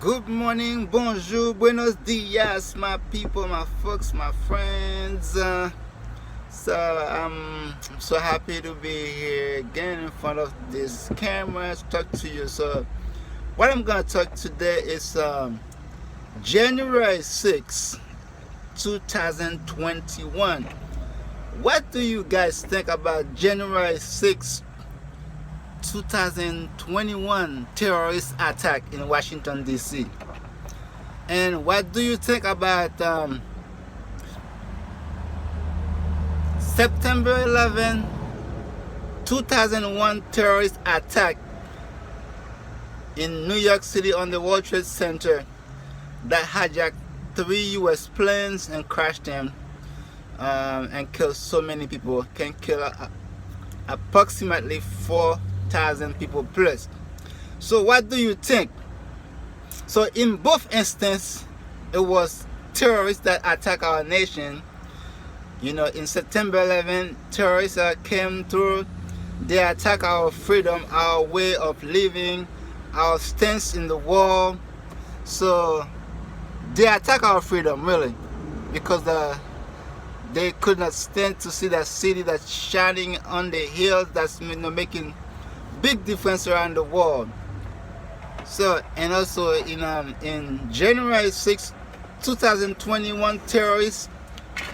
Good morning, bonjour, buenos dias, my people, my folks, my friends. I'm so happy to be here again in front of this camera to talk to you. So, what I'm gonna talk today is January 6, 2021. What do you guys think about January 6, 2021 terrorist attack in Washington D.C.? And what do you think about September 11, 2001 terrorist attack in New York City on the World Trade Center that hijacked 3 U.S. planes and crashed them and killed so many people? Can kill approximately 4,000 people plus. So what do you think? So in both instances, it was terrorists that attacked our nation. In September 11, terrorists came through. They attacked our freedom, our way of living, our stance in the world. So they attacked our freedom, really, because they could not stand to see that city that's shining on the hills, that's making big difference around the world. So, and also in January 6, 2021, terrorists,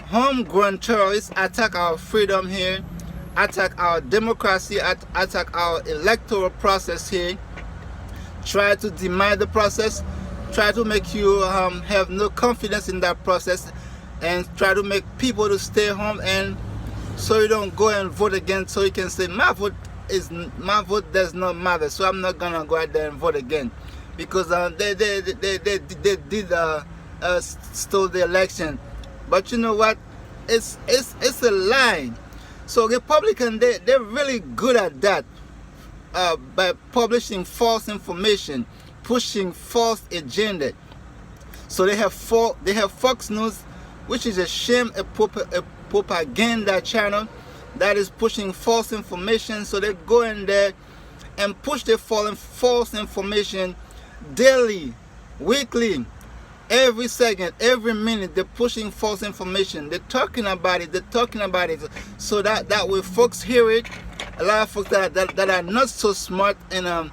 homegrown terrorists, attack our freedom here, attack our democracy, attack our electoral process here, try to deny the process, try to make you have no confidence in that process, and try to make people to stay home, and so you don't go and vote again, so you can say my vote does not matter, so I'm not gonna go out there and vote again, because they did stole the election. But you know what? It's a lie. So Republicans, they're really good at that, by publishing false information, pushing false agenda. So they have Fox News, which is a propaganda channel that is pushing false information. So they go in there and push the false information daily, weekly, every second, every minute. They're pushing false information. They're talking about it. So that way folks hear it. A lot of folks that are not so smart, and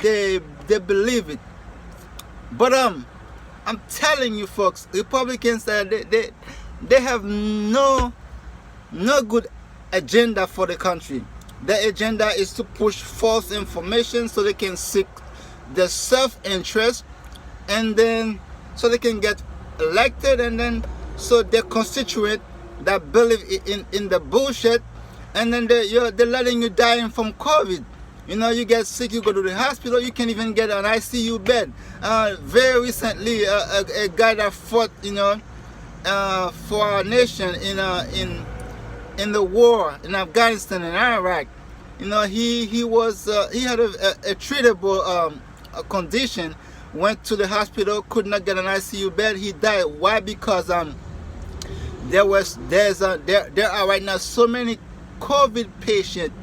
they believe it. But I'm telling you folks, Republicans, they have no good agenda for the country. Their agenda is to push false information so they can seek their self-interest, and then so they can get elected, and then so their constituent that believe in the bullshit, and then they're letting you dying from COVID. You get sick, you go to the hospital, you can't even get an ICU bed. Very recently, a guy that fought, for our nation in the war in Afghanistan and Iraq, he had a treatable condition. Went to the hospital, could not get an ICU bed. He died. Why? Because there are right now so many COVID patients,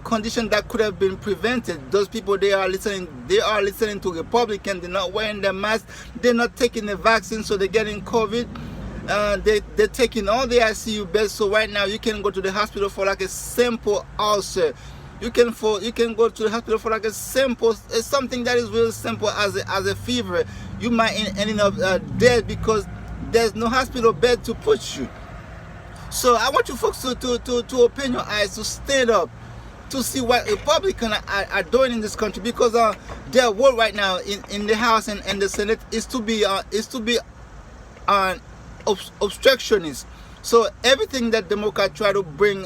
conditions that could have been prevented. Those people, they are listening to Republicans. They're not wearing their masks. They're not taking the vaccine, so they're getting COVID. They're taking all the ICU beds. So right now you can go to the hospital for like a simple ulcer. You can go to the hospital for like a simple, something that is really simple as a fever. You might end up dead because there's no hospital bed to put you. So I want you folks to open your eyes, to stand up, to see what Republicans are doing in this country, because their work right now in the House and the Senate is to be obstructionist. So everything that Democrats try to bring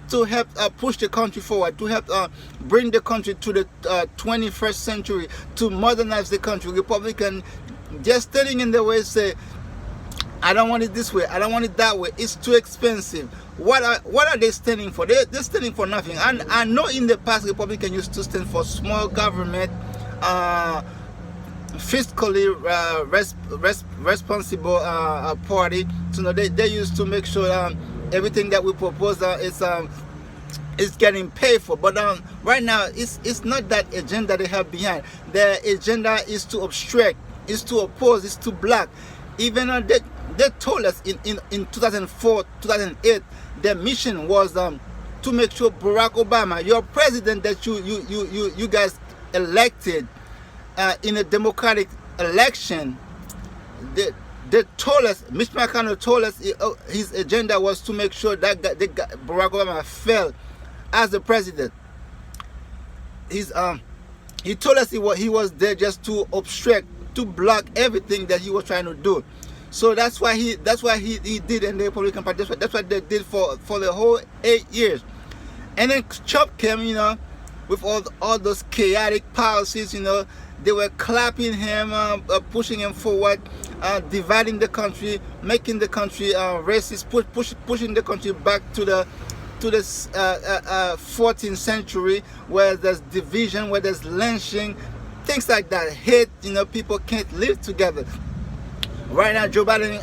to help push the country forward, to help bring the country to the 21st century, to modernize the country, Republicans just standing in the way, say, I don't want it this way, I don't want it that way, it's too expensive. What are they standing for? They're standing for nothing. And I know in the past Republicans used to stand for small government, fiscally responsible party. They used to make sure everything that we propose is getting paid for. But right now, it's not that agenda they have behind. Their agenda is to obstruct is to oppose, is to block. Even they told us in 2004, 2008, their mission was to make sure Barack Obama, your president that you guys elected in a democratic election, they told us, Mitch McConnell told us his agenda was to make sure that Barack Obama fell as the president. He told us he was there just to obstruct, to block everything that he was trying to do. So that's why he did in the Republican Party. That's what they did for the whole 8 years. And then Trump came, with all those chaotic policies. They were clapping him, pushing him forward, dividing the country, making the country racist, pushing the country back to the 14th century, where there's division, where there's lynching, things like that, hate. People can't live together. Right now, Joe Biden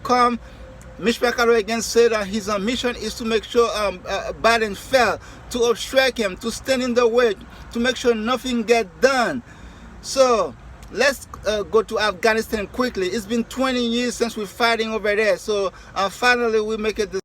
come. Mitch McConnell again said his mission is to make sure Biden fell, to obstruct him, to stand in the way, to make sure nothing gets done. So let's go to Afghanistan quickly. It's been 20 years since we're fighting over there. So finally we make it.